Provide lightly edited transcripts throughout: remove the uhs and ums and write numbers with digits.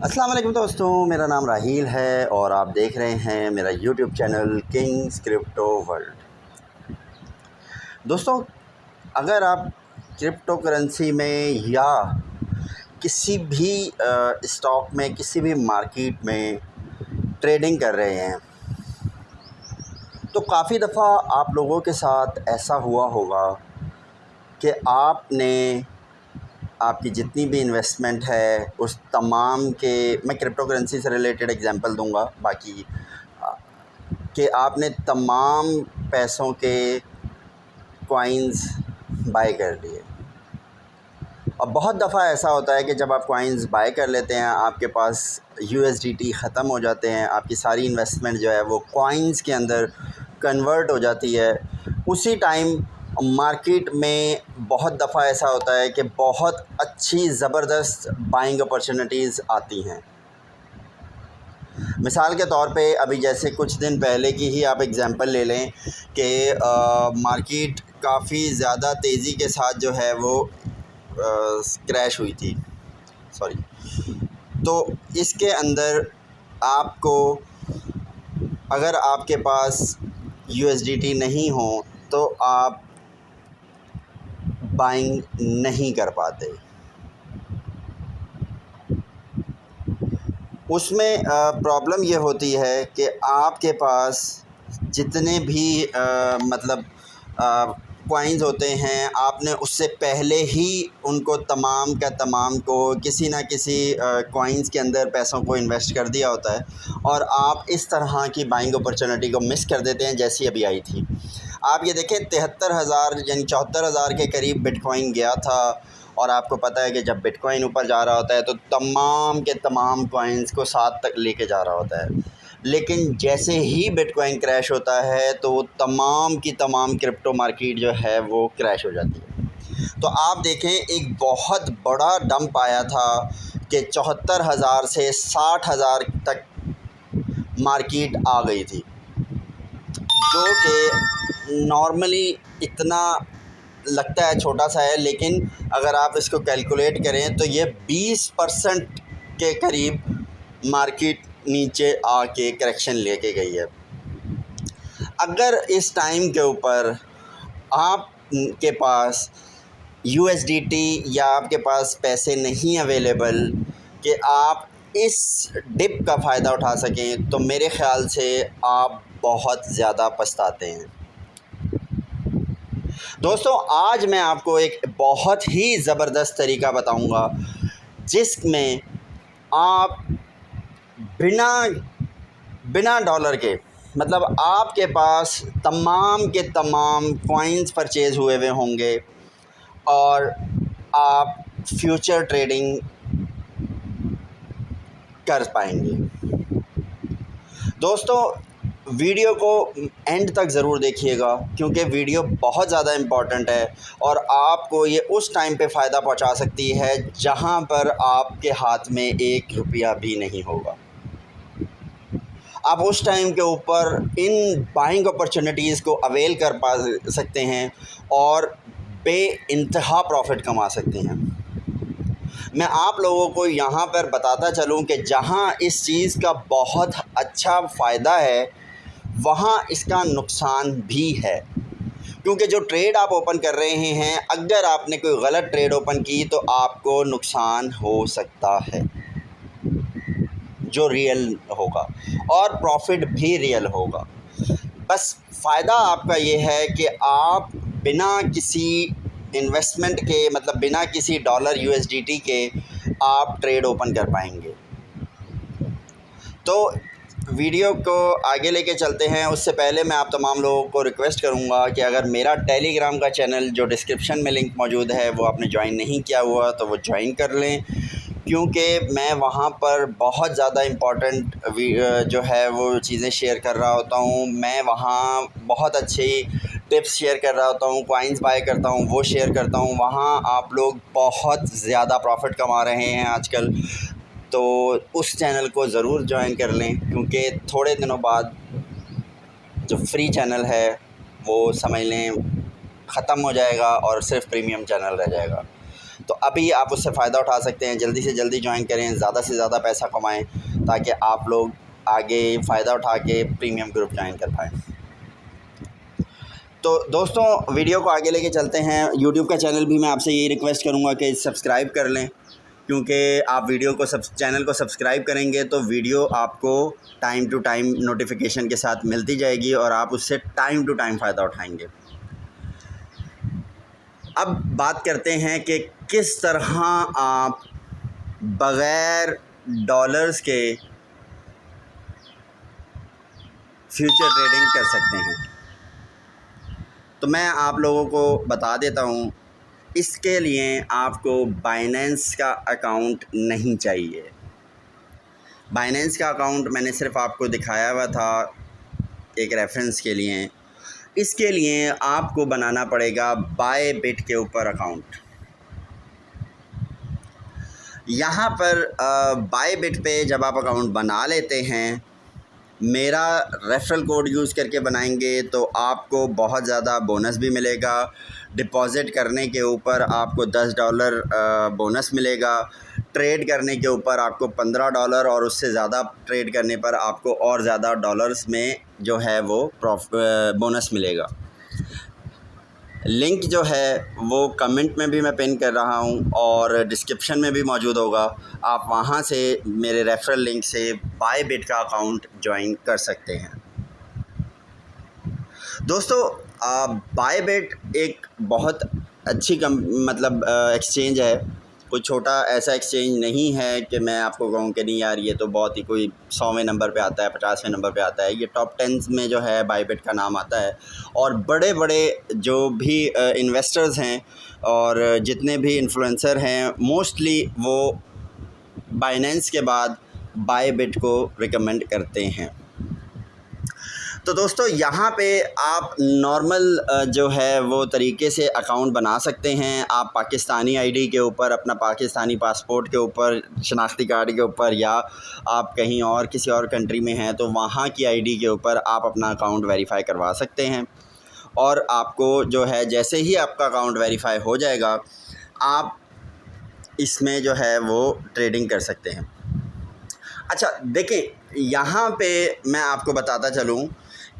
अस्सलाम वालेकुम दोस्तों, मेरा नाम राहील है और आप देख रहे हैं मेरा YouTube channel Kings crypto world. दोस्तों, अगर आप क्रिप्टो करेंसी में या किसी भी स्टॉक में, किसी भी मार्केट में ट्रेडिंग कर रहे हैं तो काफ़ी दफ़ा आप लोगों के साथ ऐसा हुआ होगा कि आपकी जितनी भी इन्वेस्टमेंट है उस तमाम के, मैं क्रिप्टो करेंसी से रिलेटेड एग्जांपल दूंगा, बाकी कि आपने तमाम पैसों के कॉइन्स बाय कर लिए। और बहुत दफ़ा ऐसा होता है कि जब आप कॉइन्स बाय कर लेते हैं, आपके पास USDT ख़त्म हो जाते हैं, आपकी सारी इन्वेस्टमेंट जो है वो कॉइन्स के अंदर कन्वर्ट हो जाती है। उसी टाइम मार्केट में बहुत दफ़ा ऐसा होता है कि बहुत अच्छी ज़बरदस्त बाइंग अपॉर्चुनिटीज़ आती हैं। मिसाल के तौर पे अभी जैसे कुछ दिन पहले की ही आप एग्ज़ाम्पल ले लें कि मार्केट काफ़ी ज़्यादा तेज़ी के साथ जो है वो क्रैश हुई थी, तो इसके अंदर आपको, अगर आपके पास USDT नहीं हो तो आप बाइंग नहीं कर पाते। उसमें प्रॉब्लम ये होती है कि आपके पास जितने भी मतलब कॉइन्स होते हैं, आपने उससे पहले ही उनको तमाम का तमाम को किसी ना किसी कॉइन्स के अंदर पैसों को इन्वेस्ट कर दिया होता है और आप इस तरह की बाइंग अपॉर्चुनिटी को मिस कर देते हैं जैसी अभी आई थी। आप ये देखें, 73,000 यानी 74,000 के करीब बिटकॉइन गया था और आपको पता है कि जब बिटकॉइन ऊपर जा रहा होता है तो तमाम के तमाम कॉइन्स को साथ तक लेके जा रहा होता है, लेकिन जैसे ही बिटकॉइन क्रैश होता है तो तमाम की तमाम क्रिप्टो मार्केट जो है वो क्रैश हो जाती है। तो आप देखें, एक बहुत बड़ा डंप आया था कि 74,000 से 60,000 तक मार्केट आ गई थी, जो कि नॉर्मली इतना लगता है छोटा सा है, लेकिन अगर आप इसको कैलकुलेट करें तो ये 20% के करीब मार्केट नीचे आके करेक्शन लेके गई है। अगर इस टाइम के ऊपर आपके पास USDT या आपके पास पैसे नहीं अवेलेबल कि आप इस डिप का फ़ायदा उठा सकें, तो मेरे ख़्याल से आप बहुत ज़्यादा पछताते हैं। दोस्तों, आज मैं आपको एक बहुत ही ज़बरदस्त तरीका बताऊंगा जिसमें आप बिना डॉलर के, मतलब आपके पास तमाम के तमाम कॉइन्स परचेज़ हुए होंगे और आप फ्यूचर ट्रेडिंग कर पाएंगे। दोस्तों, वीडियो को एंड तक ज़रूर देखिएगा क्योंकि वीडियो बहुत ज़्यादा इम्पॉर्टेंट है और आपको ये उस टाइम पे फ़ायदा पहुंचा सकती है जहां पर आपके हाथ में 1 रुपया भी नहीं होगा। आप उस टाइम के ऊपर इन बाइंग अपॉर्चुनिटीज़ को अवेल कर पा सकते हैं और बेइंतहा प्रॉफिट कमा सकते हैं। मैं आप लोगों को यहाँ पर बताता चलूँ कि जहाँ इस चीज़ का बहुत अच्छा फ़ायदा है वहाँ इसका नुकसान भी है, क्योंकि जो ट्रेड आप ओपन कर रहे हैं, अगर आपने कोई गलत ट्रेड ओपन की तो आपको नुकसान हो सकता है जो रियल होगा, और प्रॉफिट भी रियल होगा। बस फ़ायदा आपका ये है कि आप बिना किसी इन्वेस्टमेंट के, मतलब बिना किसी डॉलर USDT के आप ट्रेड ओपन कर पाएंगे। तो वीडियो को आगे लेके चलते हैं, उससे पहले मैं आप तमाम लोगों को रिक्वेस्ट करूंगा कि अगर मेरा टेलीग्राम का चैनल जो डिस्क्रिप्शन में लिंक मौजूद है वो आपने ज्वाइन नहीं किया हुआ तो वो ज्वाइन कर लें, क्योंकि मैं वहाँ पर बहुत ज़्यादा इम्पॉर्टेंट जो है वो चीज़ें शेयर कर रहा होता हूँ। मैं वहाँ बहुत अच्छी टिप्स शेयर कर रहा होता हूँ, कॉइन्स बाय करता हूँ वो शेयर करता हूँ। वहाँ आप लोग बहुत ज़्यादा प्रॉफिट कमा रहे हैं आजकल, तो उस चैनल को ज़रूर ज्वाइन कर लें, क्योंकि थोड़े दिनों बाद जो फ्री चैनल है वो समझ लें ख़त्म हो जाएगा और सिर्फ प्रीमियम चैनल रह जाएगा। तो अभी आप उससे फ़ायदा उठा सकते हैं। जल्दी से जल्दी ज्वाइन करें, ज़्यादा से ज़्यादा पैसा कमाएँ ताकि आप लोग आगे फ़ायदा उठा के प्रीमियम ग्रुप ज्वाइन कर पाएँ। तो दोस्तों वीडियो को आगे लेके चलते हैं। यूट्यूब का चैनल भी मैं आपसे यही रिक्वेस्ट करूँगा कि सब्सक्राइब कर लें, क्योंकि आप वीडियो को चैनल को सब्सक्राइब करेंगे तो वीडियो आपको टाइम टू टाइम नोटिफिकेशन के साथ मिलती जाएगी और आप उससे टाइम टू टाइम फ़ायदा उठाएंगे। अब बात करते हैं कि किस तरह आप बग़ैर डॉलर्स के फ्यूचर ट्रेडिंग कर सकते हैं। तो मैं आप लोगों को बता देता हूँ। इसके लिए आपको बाइनेंस का अकाउंट नहीं चाहिए। बाइनेंस का अकाउंट मैंने सिर्फ आपको दिखाया हुआ था एक रेफरेंस के लिए। इसके लिए आपको बनाना पड़ेगा बायबिट के ऊपर अकाउंट। यहाँ पर बायबिट पे जब आप अकाउंट बना लेते हैं, मेरा रेफ़रल कोड यूज़ करके बनाएंगे तो आपको बहुत ज़्यादा बोनस भी मिलेगा। डिपॉज़िट करने के ऊपर आपको $10 बोनस मिलेगा। ट्रेड करने के ऊपर आपको $15 और उससे ज़्यादा ट्रेड करने पर आपको और ज़्यादा डॉलर्स में जो है वो बोनस मिलेगा। लिंक जो है वो कमेंट में भी मैं पिन कर रहा हूँ और डिस्क्रिप्शन में भी मौजूद होगा। आप वहाँ से मेरे रेफ़रल लिंक से बायबिट का अकाउंट ज्वाइन कर सकते हैं। दोस्तों बायबिट एक बहुत अच्छी एक्सचेंज है। कोई छोटा ऐसा एक्सचेंज नहीं है कि मैं आपको कहूँ कि नहीं यार ये तो बहुत ही कोई 100वें नंबर पे आता है, 50वें नंबर पे आता है। ये टॉप 10 में जो है बायबिट का नाम आता है और बड़े बड़े जो भी इन्वेस्टर्स हैं और जितने भी इन्फ्लुएंसर हैं मोस्टली वो बाइनेंस के बाद बायबिट को रिकमेंड करते हैं। तो दोस्तों यहाँ पे आप नॉर्मल जो है वो तरीके से अकाउंट बना सकते हैं। आप पाकिस्तानी आईडी के ऊपर, अपना पाकिस्तानी पासपोर्ट के ऊपर, शनाख्ती कार्ड के ऊपर, या आप कहीं और किसी और कंट्री में हैं तो वहाँ की आईडी के ऊपर आप अपना अकाउंट वेरीफ़ाई करवा सकते हैं। और आपको जो है जैसे ही आपका अकाउंट वेरीफ़ाई हो जाएगा आप इसमें जो है वो ट्रेडिंग कर सकते हैं। अच्छा देखिए, यहाँ पे मैं आपको बताता चलूँ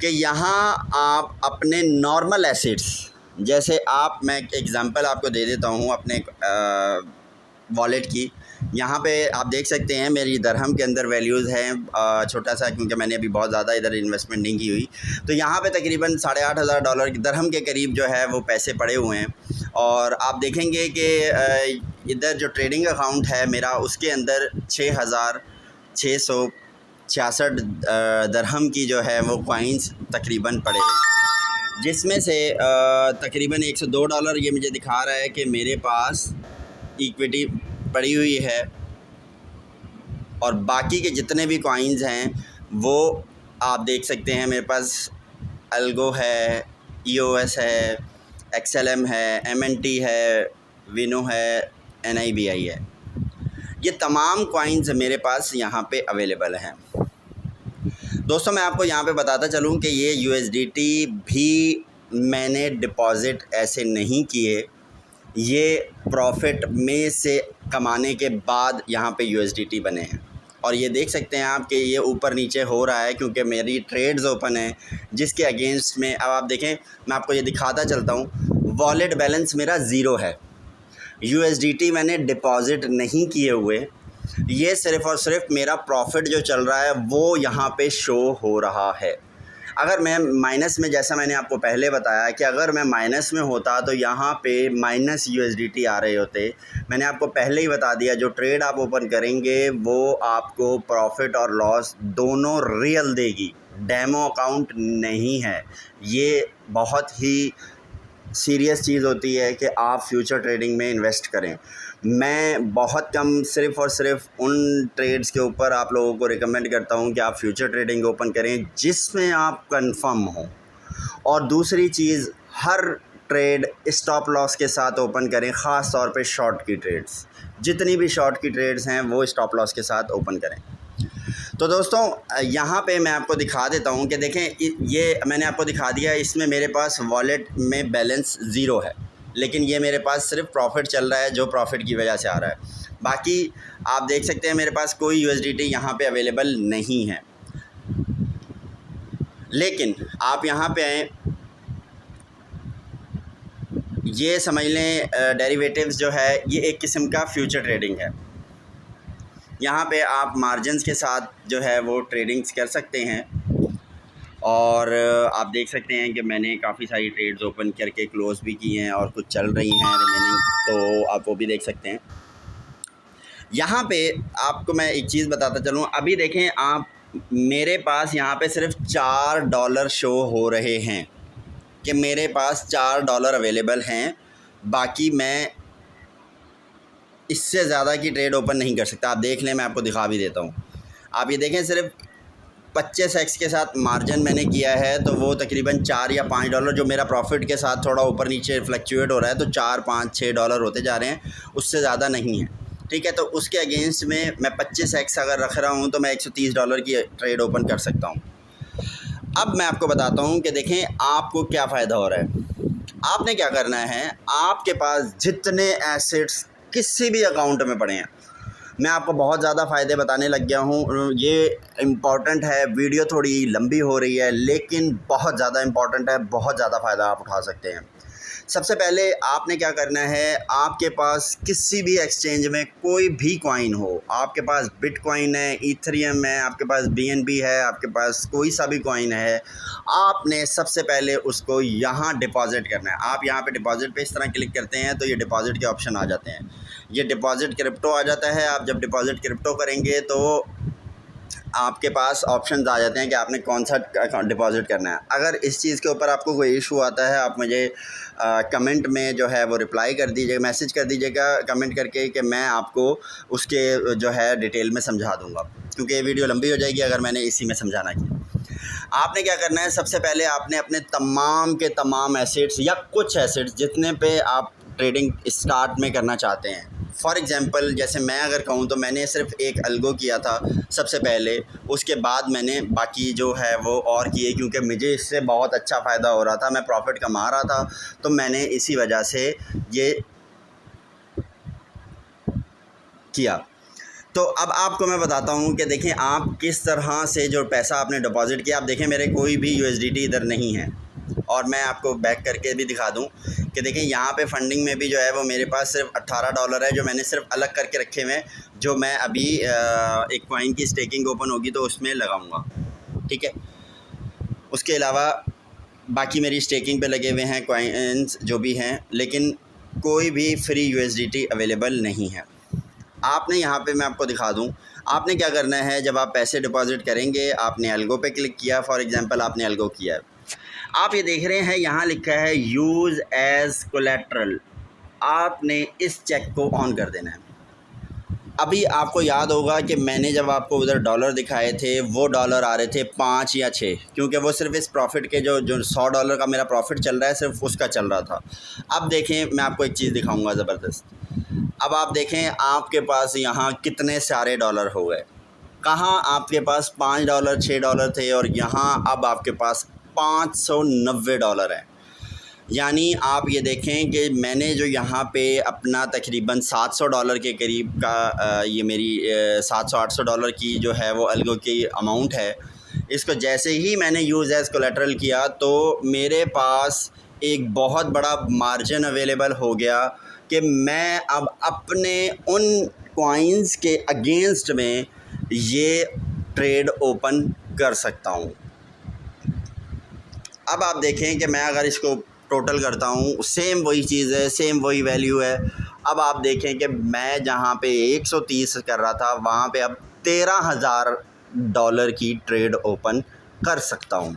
कि यहाँ आप अपने नॉर्मल एसेट्स, जैसे मैं एक एग्ज़ाम्पल आपको दे देता हूँ अपने वॉलेट की। यहाँ पे आप देख सकते हैं मेरी दरहम के अंदर वैल्यूज़ हैं छोटा सा, क्योंकि मैंने अभी बहुत ज़्यादा इधर इन्वेस्टमेंट नहीं की हुई। तो यहाँ पे तकरीबन $8,500 दरहम के करीब जो है वो पैसे पड़े हुए हैं। और आप देखेंगे कि इधर जो ट्रेडिंग अकाउंट है मेरा, उसके अंदर 6,666 दरहम की जो है वो कॉइन्स तकरीबन पड़े हुए, जिसमें से तकरीबन $102 ये मुझे दिखा रहा है कि मेरे पास इक्विटी पड़ी हुई है। और बाकी के जितने भी कॉइन्स हैं वो आप देख सकते हैं मेरे पास अल्गो है, EOS है, XLM है, MNT है, विनो है, NIBI है। ये तमाम कॉइन्स मेरे पास यहाँ पे अवेलेबल हैं। दोस्तों मैं आपको यहाँ पे बताता चलूँ कि ये USDT भी मैंने डिपॉज़िट ऐसे नहीं किए, ये प्रॉफिट में से कमाने के बाद यहाँ पे USDT बने हैं। और ये देख सकते हैं आप कि ये ऊपर नीचे हो रहा है क्योंकि मेरी ट्रेड्स ओपन है, जिसके अगेंस्ट में अब आप देखें, मैं आपको ये दिखाता चलता हूँ। वॉलेट बैलेंस मेरा ज़ीरो है, USDT मैंने डिपॉज़िट नहीं किए हुए। ये सिर्फ़ और सिर्फ मेरा प्रॉफिट जो चल रहा है वो यहाँ पे शो हो रहा है। अगर मैं माइनस में, जैसा मैंने आपको पहले बताया कि अगर मैं माइनस में होता तो यहाँ पे माइनस USDT आ रहे होते। मैंने आपको पहले ही बता दिया, जो ट्रेड आप ओपन करेंगे वो आपको प्रॉफिट और लॉस दोनों रियल देगी, डेमो अकाउंट नहीं है। ये बहुत ही सीरियस चीज़ होती है कि आप फ्यूचर ट्रेडिंग में इन्वेस्ट करें। मैं बहुत कम सिर्फ़ और सिर्फ उन ट्रेड्स के ऊपर आप लोगों को रिकमेंड करता हूं कि आप फ्यूचर ट्रेडिंग ओपन करें जिसमें आप कंफर्म हो। और दूसरी चीज़, हर ट्रेड स्टॉप लॉस के साथ ओपन करें, ख़ास तौर पे शॉर्ट की ट्रेड्स। जितनी भी शॉर्ट की ट्रेड्स हैं वो स्टॉप लॉस के साथ ओपन करें। तो दोस्तों यहाँ पे मैं आपको दिखा देता हूँ कि देखें, ये मैंने आपको दिखा दिया, इसमें मेरे पास वॉलेट में बैलेंस ज़ीरो है। लेकिन ये मेरे पास सिर्फ प्रॉफिट चल रहा है, जो प्रॉफिट की वजह से आ रहा है। बाकी आप देख सकते हैं मेरे पास कोई USDT यहाँ पे अवेलेबल नहीं है। लेकिन आप यहाँ पे आएँ, ये समझ लें डेरिवेटिव्स जो है ये एक किस्म का फ्यूचर ट्रेडिंग है। यहाँ पे आप मार्जिन्स के साथ जो है वो ट्रेडिंग्स कर सकते हैं। और आप देख सकते हैं कि मैंने काफ़ी सारी ट्रेड्स ओपन करके क्लोज़ भी की हैं और कुछ चल रही हैं रिमेनिंग, तो आप वो भी देख सकते हैं। यहाँ पे आपको मैं एक चीज़ बताता चलूँ, अभी देखें आप, मेरे पास यहाँ पे सिर्फ $4 शो हो रहे हैं कि मेरे पास $4 अवेलेबल हैं। बाकी मैं इससे ज़्यादा की ट्रेड ओपन नहीं कर सकता। आप देख लें, मैं आपको दिखा भी देता हूँ। आप ये देखें, सिर्फ 25x के साथ मार्जिन मैंने किया है, तो वो तकरीबन $4 या $5 जो मेरा प्रॉफिट के साथ थोड़ा ऊपर नीचे फ्लक्चुएट हो रहा है, तो $4, $5, $6 होते जा रहे हैं, उससे ज़्यादा नहीं है। ठीक है, तो उसके अगेंस्ट में मैं 25x अगर रख रहा हूँ तो मैं $130 की ट्रेड ओपन कर सकता हूँ। अब मैं आपको बताता हूँ कि देखें आपको क्या फ़ायदा हो रहा है। आपने क्या करना है, आपके पास जितने एसेट्स किसी भी अकाउंट में पड़े हैं, मैं आपको बहुत ज़्यादा फ़ायदे बताने लग गया हूँ। ये इम्पॉर्टेंट है, वीडियो थोड़ी लंबी हो रही है लेकिन बहुत ज़्यादा इम्पॉर्टेंट है, बहुत ज़्यादा फ़ायदा आप उठा सकते हैं। सबसे पहले आपने क्या करना है, आपके पास किसी भी एक्सचेंज में कोई भी कॉइन हो, आपके पास बिटकॉइन है, इथेरियम है, आपके पास BNB है, आपके पास कोई सा भी कॉइन है, आपने सबसे पहले उसको यहाँ डिपॉज़िट करना है। आप यहाँ पे डिपॉज़िट पे इस तरह क्लिक करते हैं तो ये डिपॉज़िट के ऑप्शन आ जाते हैं। ये डिपॉज़िट क्रिप्टो आ जाता है। आप जब डिपॉज़िट क्रिप्टो करेंगे तो आपके पास ऑप्शंस आ जाते हैं कि आपने कौन सा डिपॉज़िट करना है। अगर इस चीज़ के ऊपर आपको कोई इशू आता है, आप मुझे कमेंट में जो है वो रिप्लाई कर दीजिएगा, मैसेज कर दीजिएगा कमेंट करके, कि मैं आपको उसके जो है डिटेल में समझा दूँगा, क्योंकि ये वीडियो लंबी हो जाएगी अगर मैंने इसी में समझाना किया। आपने क्या करना है, सबसे पहले आपने अपने तमाम के तमाम एसेट्स या कुछ एसेट्स जितने पे आप ट्रेडिंग स्टार्ट में करना चाहते हैं, फॉर एग्ज़ाम्पल जैसे मैं अगर कहूँ तो मैंने सिर्फ एक अल्गो किया था सबसे पहले, उसके बाद मैंने बाकी जो है वो और किए, क्योंकि मुझे इससे बहुत अच्छा फ़ायदा हो रहा था, मैं प्रॉफिट कमा रहा था, तो मैंने इसी वजह से ये किया। तो अब आपको मैं बताता हूँ कि देखें आप किस तरह से जो पैसा आपने डिपॉज़िट किया। आप देखें मेरे कोई भी USDT इधर नहीं है, और मैं आपको बैक करके भी दिखा दूं कि देखें यहाँ पे फंडिंग में भी जो है वो मेरे पास सिर्फ $18 है, जो मैंने सिर्फ अलग करके रखे हुए हैं, जो मैं अभी एक कॉइन की स्टेकिंग ओपन होगी तो उसमें लगाऊंगा। ठीक है, उसके अलावा बाकी मेरी स्टेकिंग पे लगे हुए हैं कॉइन्स जो भी हैं, लेकिन कोई भी फ्री USDT अवेलेबल नहीं है। आपने यहाँ पे मैं आपको दिखा दूँ, आपने क्या करना है, जब आप पैसे डिपॉज़िट करेंगे, आपने अल्गो पे क्लिक किया, फॉर एग्ज़ाम्पल आपने अल्गो किया है, आप ये देख रहे हैं यहाँ लिखा है यूज़ एज़ कोलेट्रल। आपने इस चेक को ऑन कर देना है। अभी आपको याद होगा कि मैंने जब आपको उधर डॉलर दिखाए थे, वो डॉलर आ रहे थे 5 या 6, क्योंकि वो सिर्फ इस प्रॉफिट के जो $100 का मेरा प्रॉफिट चल रहा है, सिर्फ उसका चल रहा था। अब देखें, मैं आपको एक चीज़ दिखाऊंगा ज़बरदस्त। अब आप देखें आपके पास यहाँ कितने सारे डॉलर हो गए। कहाँ आपके पास $5 $6 थे, और यहाँ अब आपके पास $590 है। यानी आप ये देखें कि मैंने जो यहाँ पे अपना तकरीबन $700 के करीब का ये मेरी $700-800 की जो है वो अल्गो की अमाउंट है, इसको जैसे ही मैंने यूज़ एज़ कोलेट्रल किया तो मेरे पास एक बहुत बड़ा मार्जिन अवेलेबल हो गया कि मैं अब अपने उन कॉइन्स के अगेंस्ट में ये ट्रेड ओपन कर सकता हूँ। अब आप देखें कि मैं अगर इसको टोटल करता हूँ, सेम वही चीज़ है, सेम वही वैल्यू है। अब आप देखें कि मैं जहाँ पे 130 कर रहा था, वहाँ पे अब $13,000 की ट्रेड ओपन कर सकता हूँ।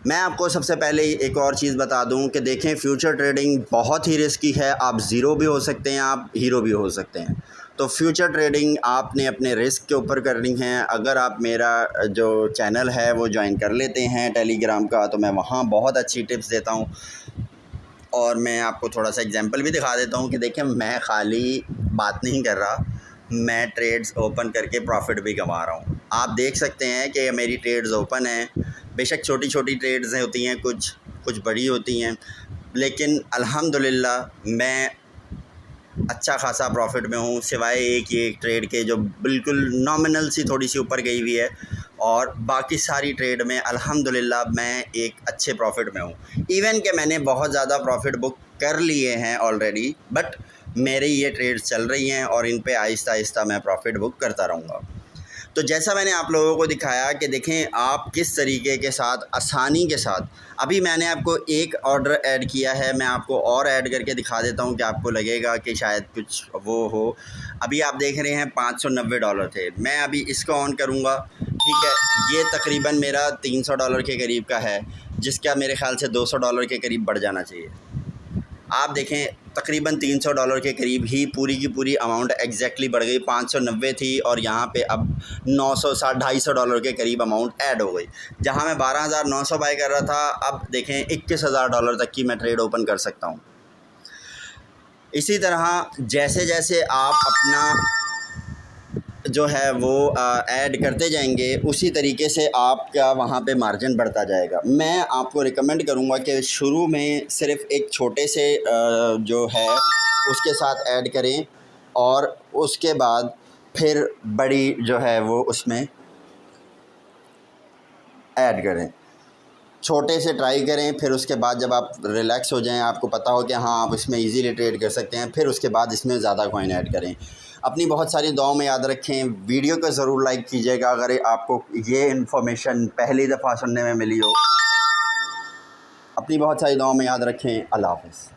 मैं आपको सबसे पहले एक और चीज़ बता दूं कि देखें फ्यूचर ट्रेडिंग बहुत ही रिस्की है। आप ज़ीरो भी हो सकते हैं, आप हीरो भी हो सकते हैं। तो फ्यूचर ट्रेडिंग आपने अपने रिस्क के ऊपर करनी है। अगर आप मेरा जो चैनल है वो ज्वाइन कर लेते हैं टेलीग्राम का, तो मैं वहाँ बहुत अच्छी टिप्स देता हूँ, और मैं आपको थोड़ा सा एग्जांपल भी दिखा देता हूँ कि देखें मैं खाली बात नहीं कर रहा, मैं ट्रेड्स ओपन करके प्रॉफिट भी कमा रहा हूँ। आप देख सकते हैं कि मेरी ट्रेड्स ओपन हैं। बेशक छोटी छोटी ट्रेड्स होती हैं, कुछ बड़ी होती हैं, लेकिन अल्हम्दुलिल्लाह मैं अच्छा खासा प्रॉफिट में हूँ, सिवाय एक ट्रेड के जो बिल्कुल नॉमिनल सी थोड़ी सी ऊपर गई हुई है, और बाकी सारी ट्रेड में अल्हम्दुलिल्लाह मैं एक अच्छे प्रॉफिट में हूँ। इवन कि मैंने बहुत ज़्यादा प्रॉफिट बुक कर लिए हैं ऑलरेडी, बट मेरी ये ट्रेड्स चल रही हैं और इन पे आहिस्ता आहिस्ता मैं प्रॉफिट बुक करता रहूँगा। तो जैसा मैंने आप लोगों को दिखाया कि देखें आप किस तरीके के साथ आसानी के साथ, अभी मैंने आपको एक ऑर्डर ऐड किया है, मैं आपको और ऐड करके दिखा देता हूं कि आपको लगेगा कि शायद कुछ वो हो। अभी आप देख रहे हैं $590 थे, मैं अभी इसको ऑन करूंगा, ठीक है। ये तकरीबन मेरा $300 के करीब का है, जिसका मेरे ख़्याल से $200 के करीब बढ़ जाना चाहिए। आप देखें तकरीबन $300 के करीब ही पूरी की पूरी अमाउंट एग्जैक्टली बढ़ गई। 590 थी और यहाँ पे अब 960 $250 के करीब अमाउंट ऐड हो गई। जहाँ मैं 12,900 बाय कर रहा था, अब देखें $21,000 तक की मैं ट्रेड ओपन कर सकता हूँ। इसी तरह जैसे जैसे आप अपना जो है वो ऐड करते जाएंगे, उसी तरीके से आपका वहाँ पे मार्जिन बढ़ता जाएगा। मैं आपको रिकमेंड करूँगा कि शुरू में सिर्फ़ एक छोटे से जो है उसके साथ ऐड करें, और उसके बाद फिर बड़ी जो है वो उसमें ऐड करें। छोटे से ट्राई करें, फिर उसके बाद जब आप रिलैक्स हो जाएं, आपको पता हो कि हाँ आप इसमें इजीली ट्रेड कर सकते हैं, फिर उसके बाद इसमें ज़्यादा कॉइन ऐड करें। अपनी बहुत सारी दुआओं में याद रखें। वीडियो को ज़रूर लाइक कीजिएगा अगर आपको ये इन्फॉर्मेशन पहली दफ़ा सुनने में मिली हो। अपनी बहुत सारी दुआओं में याद रखें। अल्लाह हाफ़िज़।